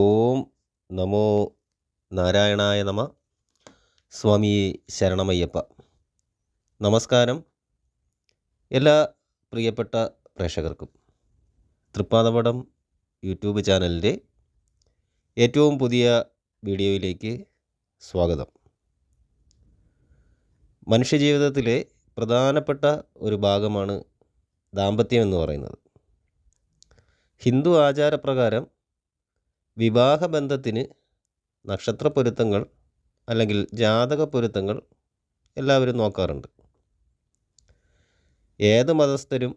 ഓം നമോ നാരായണായ നമ. സ്വാമി ശരണമയ്യപ്പ. നമസ്കാരം എല്ലാ പ്രിയപ്പെട്ട പ്രേക്ഷകർക്കും തൃപ്പാദപടം യൂട്യൂബ് ചാനലിൻ്റെ ഏറ്റവും പുതിയ വീഡിയോയിലേക്ക് സ്വാഗതം. മനുഷ്യജീവിതത്തിലെ പ്രധാനപ്പെട്ട ഒരു ഭാഗമാണ് ദാമ്പത്യം എന്ന് പറയുന്നത്. ഹിന്ദു ആചാരപ്രകാരം വിവാഹബന്ധത്തിന് നക്ഷത്ര പൊരുത്തങ്ങൾ അല്ലെങ്കിൽ ജാതക പൊരുത്തങ്ങൾ എല്ലാവരും നോക്കാറുണ്ട്. ഏത് മതസ്ഥരും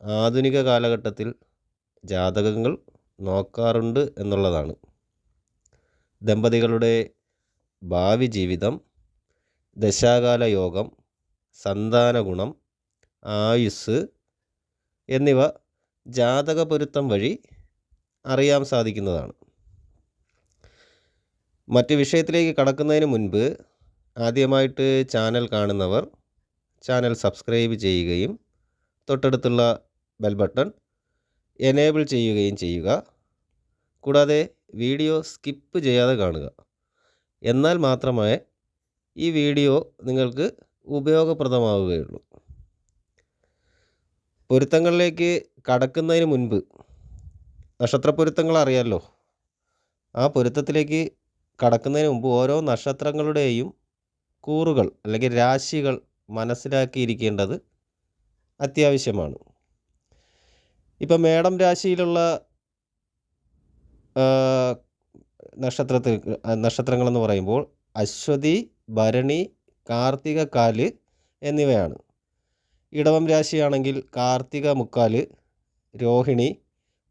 ആധുനിക കാലഘട്ടത്തിൽ ജാതകങ്ങൾ നോക്കാറുണ്ട് എന്നുള്ളതാണ്. ദമ്പതികളുടെ ഭാവി ജീവിതം, ദശാകാല യോഗം, സന്താന ഗുണം, ആയുസ് എന്നിവ ജാതക പൊരുത്തം വഴി അറിയാൻ സാധിക്കുന്നതാണ്. മറ്റ് വിഷയത്തിലേക്ക് കടക്കുന്നതിന് മുൻപ് ആദ്യമായിട്ട് ചാനൽ കാണുന്നവർ ചാനൽ സബ്സ്ക്രൈബ് ചെയ്യുകയും തൊട്ടടുത്തുള്ള ബെൽ ബട്ടൺ എനേബിൾ ചെയ്യുകയും ചെയ്യുക. കൂടാതെ വീഡിയോ സ്കിപ്പ് ചെയ്യാതെ കാണുക. എന്നാൽ മാത്രമേ ഈ വീഡിയോ നിങ്ങൾക്ക് ഉപയോഗപ്രദമാവുകയുള്ളൂ. പൊരുത്തങ്ങളിലേക്ക് കടക്കുന്നതിന് മുൻപ് നക്ഷത്രപ്പൊരുത്തങ്ങൾ അറിയാമല്ലോ. ആ പൊരുത്തത്തിലേക്ക് കടക്കുന്നതിന് മുമ്പ് ഓരോ നക്ഷത്രങ്ങളുടെയും കൂറുകൾ അല്ലെങ്കിൽ രാശികൾ മനസ്സിലാക്കിയിരിക്കേണ്ടത് അത്യാവശ്യമാണ്. ഇപ്പം മേടം രാശിയിലുള്ള നക്ഷത്രങ്ങളെന്ന് പറയുമ്പോൾ അശ്വതി, ഭരണി, കാർത്തിക കാല് എന്നിവയാണ്. ഇടവം രാശിയാണെങ്കിൽ കാർത്തിക മുക്കാല്, രോഹിണി,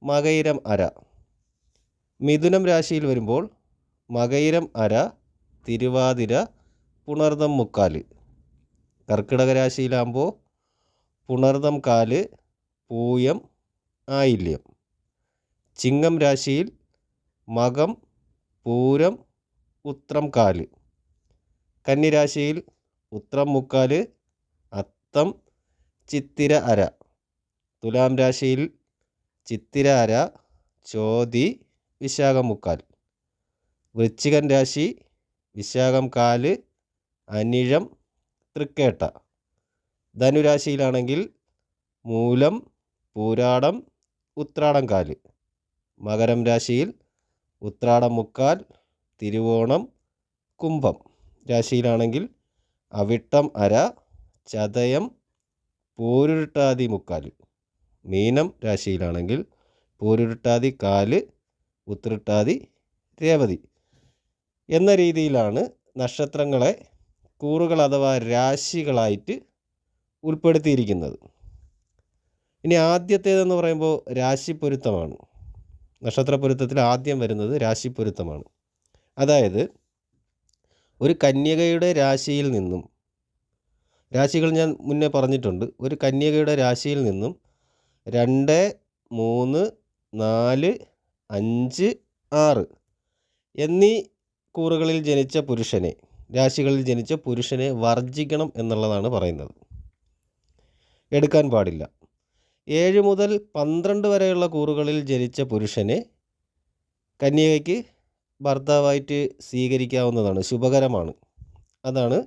മകയിരം അര. മിഥുനം രാശിയിൽ വരുമ്പോൾ മകയിരം അര, തിരുവാതിര, പുണർദം മുക്കാല്. കർക്കിടക രാശിയിലാകുമ്പോൾ പുണർദം കാല്, പൂയം, ആയില്യം. ചിങ്ങം രാശിയിൽ മകം, പൂരം, ഉത്രം കാല്. കന്നിരാശിയിൽ ഉത്രം മുക്കാല്, അത്തം, ചിത്തിര അര. തുലാം രാശിയിൽ ചിത്തിര അര, ചോതി, വിശാഖം മുക്കാൽ. വൃശ്ചികൻ രാശി വിശാഖം കാല്, അനിഴം, തൃക്കേട്ട. ധനുരാശിയിലാണെങ്കിൽ മൂലം, പൂരാടം, ഉത്രാടം കാല്. മകരം രാശിയിൽ ഉത്രാടം മുക്കാൽ, തിരുവോണം, കുംഭം. രാശിയിലാണെങ്കിൽ അവിട്ടം അര, ചതയം, പൂരുരുട്ടാതി മുക്കാൽ. മീനം രാശിയിലാണെങ്കിൽ പൂരുരുട്ടാതി കാല്, ഉത്രട്ടാതി, രേവതി എന്ന രീതിയിലാണ് നക്ഷത്രങ്ങളെ കൂറുകൾ അഥവാ രാശികളായിട്ട് ഉൾപ്പെടുത്തിയിരിക്കുന്നത്. ഇനി ആദ്യത്തേതെന്ന് പറയുമ്പോൾ രാശിപ്പൊരുത്തമാണ്. നക്ഷത്രപ്പൊരുത്തത്തിൽ ആദ്യം വരുന്നത് രാശിപ്പൊരുത്തമാണ്. അതായത് ഒരു കന്യകയുടെ രാശിയിൽ നിന്നും, രാശികൾ ഞാൻ മുന്നേ പറഞ്ഞിട്ടുണ്ട്, ഒരു കന്യകയുടെ രാശിയിൽ നിന്നും 2, 3, 4, 5, 6 എന്നീ കൂറുകളിൽ ജനിച്ച പുരുഷനെ, രാശികളിൽ ജനിച്ച പുരുഷനെ വർജിക്കണം എന്നുള്ളതാണ് പറയുന്നത്. എടുക്കാൻ പാടില്ല. 7 മുതൽ 12 വരെയുള്ള കൂറുകളിൽ ജനിച്ച പുരുഷനെ കന്യകയ്ക്ക് ഭർത്താവായിട്ട് സ്വീകരിക്കാവുന്നതാണ്, ശുഭകരമാണ്. അതാണ്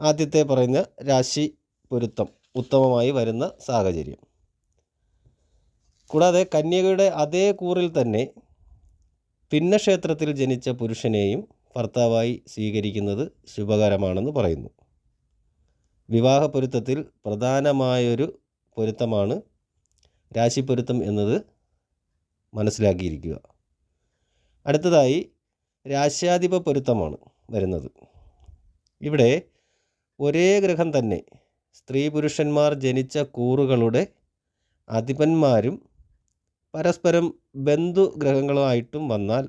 ആദ്യത്തെ പറയുന്ന രാശി പൊരുത്തം ഉത്തമമായി വരുന്ന സാഹചര്യം. കൂടാതെ കന്യകയുടെ അതേ കൂറിൽ തന്നെ ഭിന്നക്ഷേത്രത്തിൽ ജനിച്ച പുരുഷനെയും ഭർത്താവായി സ്വീകരിക്കുന്നത് ശുഭകരമാണെന്ന് പറയുന്നു. വിവാഹ പൊരുത്തത്തിൽ പ്രധാനമായൊരു പൊരുത്തമാണ് രാശിപ്പൊരുത്തം എന്നത് മനസ്സിലാക്കിയിരിക്കുക. അടുത്തതായി രാശ്യാധിപ പൊരുത്തമാണ് വരുന്നത്. ഇവിടെ ഒരേ ഗ്രഹം തന്നെ സ്ത്രീ പുരുഷന്മാർ ജനിച്ച കൂറുകളുടെ അധിപന്മാരും പരസ്പരം ബന്ധുഗ്രഹങ്ങളുമായിട്ടും വന്നാൽ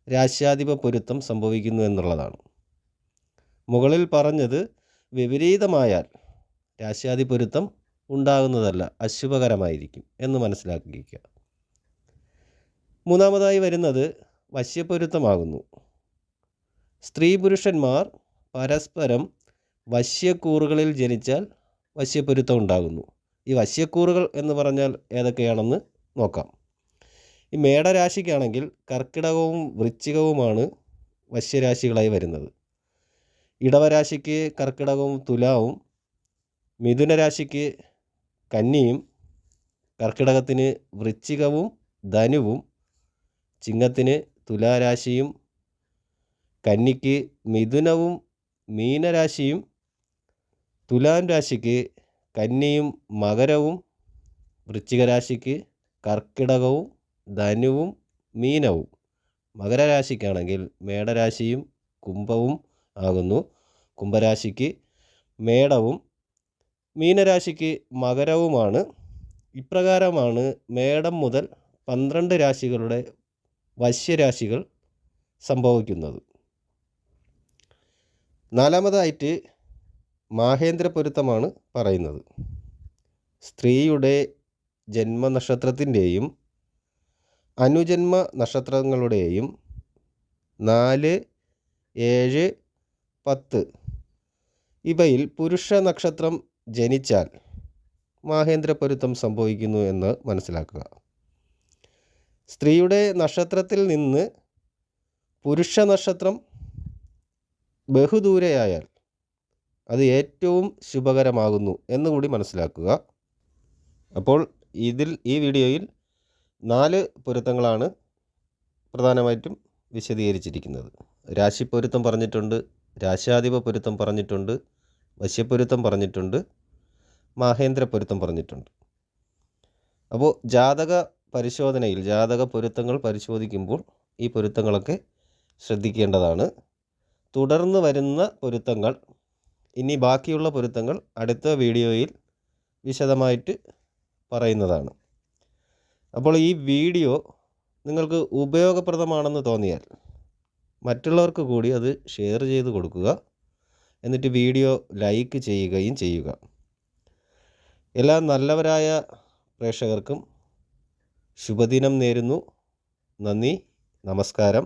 രാശ്യാധിപ പൊരുത്തം സംഭവിക്കുന്നു എന്നുള്ളതാണ്. മുകളിൽ പറഞ്ഞത് വിപരീതമായാൽ രാശ്യാധിപ പൊരുത്തം ഉണ്ടാകുന്നതല്ല, അശുഭകരമായിരിക്കും എന്ന് മനസ്സിലാക്കിയിരിക്കുക. മൂന്നാമതായി വരുന്നത് വശ്യപ്പൊരുത്തമാകുന്നു. സ്ത്രീ പുരുഷന്മാർ പരസ്പരം വശ്യക്കൂറുകളിൽ ജനിച്ചാൽ വശ്യപ്പൊരുത്തം ഉണ്ടാകുന്നു. ഈ വശ്യക്കൂറുകൾ എന്ന് പറഞ്ഞാൽ ഏതൊക്കെയാണെന്ന് നോക്കാം. ഈ മേടരാശിക്കാണെങ്കിൽ കർക്കിടകവും വൃശ്ചികവുമാണ് വശ്യരാശികളായി വരുന്നത്. ഇടവരാശിക്ക് കർക്കിടകവും തുലാവും, മിഥുനരാശിക്ക് കന്നിയും, കർക്കിടകത്തിന് വൃശ്ചികവും ധനുവും, ചിങ്ങത്തിന് തുലാരാശിയും, കന്നിക്ക് മിഥുനവും മീനരാശിയും, തുലാം രാശിക്ക് കന്നിയും മകരവും, വൃശ്ചികരാശിക്ക് കർക്കിടകവും ധനുവും മീനവും, മകരരാശിക്കാണെങ്കിൽ മേടരാശിയും കുംഭവും ആകുന്നു. കുംഭരാശിക്ക് മേടവും മീനരാശിക്ക് മകരവുമാണ്. ഇപ്രകാരമാണ് മേടം മുതൽ 12 രാശികളുടെ വശ്യരാശികൾ സംഭവിക്കുന്നത്. നാലാമതായിട്ട് മാഹേന്ദ്ര പൊരുത്തമാണ് പറയുന്നത്. സ്ത്രീയുടെ ജന്മനക്ഷത്രത്തിൻ്റെയും അനുജന്മ നക്ഷത്രങ്ങളുടെയും 4, 7, 10 ഇവയിൽ പുരുഷ നക്ഷത്രം ജനിച്ചാൽ മാഹേന്ദ്ര പൊരുത്തം സംഭവിക്കുന്നു എന്ന് മനസ്സിലാക്കുക. സ്ത്രീയുടെ നക്ഷത്രത്തിൽ നിന്ന് പുരുഷ നക്ഷത്രം ബഹുദൂരെയായാൽ അത് ഏറ്റവും ശുഭകരമാകുന്നു എന്നുകൂടി മനസ്സിലാക്കുക. അപ്പോൾ ഈ വീഡിയോയിൽ 4 പൊരുത്തങ്ങളാണ് പ്രധാനമായിട്ടും വിശദീകരിച്ചിരിക്കുന്നത്. രാശിപ്പൊരുത്തം പറഞ്ഞിട്ടുണ്ട്, രാശ്യാധിപ പൊരുത്തം പറഞ്ഞിട്ടുണ്ട്, വശ്യപ്പൊരുത്തം പറഞ്ഞിട്ടുണ്ട്, മാഹേന്ദ്ര പൊരുത്തം പറഞ്ഞിട്ടുണ്ട്. അപ്പോൾ ജാതക പരിശോധനയിൽ ജാതക പൊരുത്തങ്ങൾ പരിശോധിക്കുമ്പോൾ ഈ പൊരുത്തങ്ങളൊക്കെ ശ്രദ്ധിക്കേണ്ടതാണ്. തുടർന്ന് വരുന്ന പൊരുത്തങ്ങൾ, ഇനി ബാക്കിയുള്ള പൊരുത്തങ്ങൾ അടുത്ത വീഡിയോയിൽ വിശദമായിട്ട് പറയുന്നതാണ്. അപ്പോൾ ഈ വീഡിയോ നിങ്ങൾക്ക് ഉപയോഗപ്രദമാണെന്ന് തോന്നിയാൽ മറ്റുള്ളവർക്ക് കൂടി അത് ഷെയർ ചെയ്ത് കൊടുക്കുക. എന്നിട്ട് വീഡിയോ ലൈക്ക് ചെയ്യുകയും ചെയ്യുക. എല്ലാ നല്ലവരായ പ്രേക്ഷകർക്കും ശുഭദിനം നേരുന്നു. നന്ദി, നമസ്കാരം.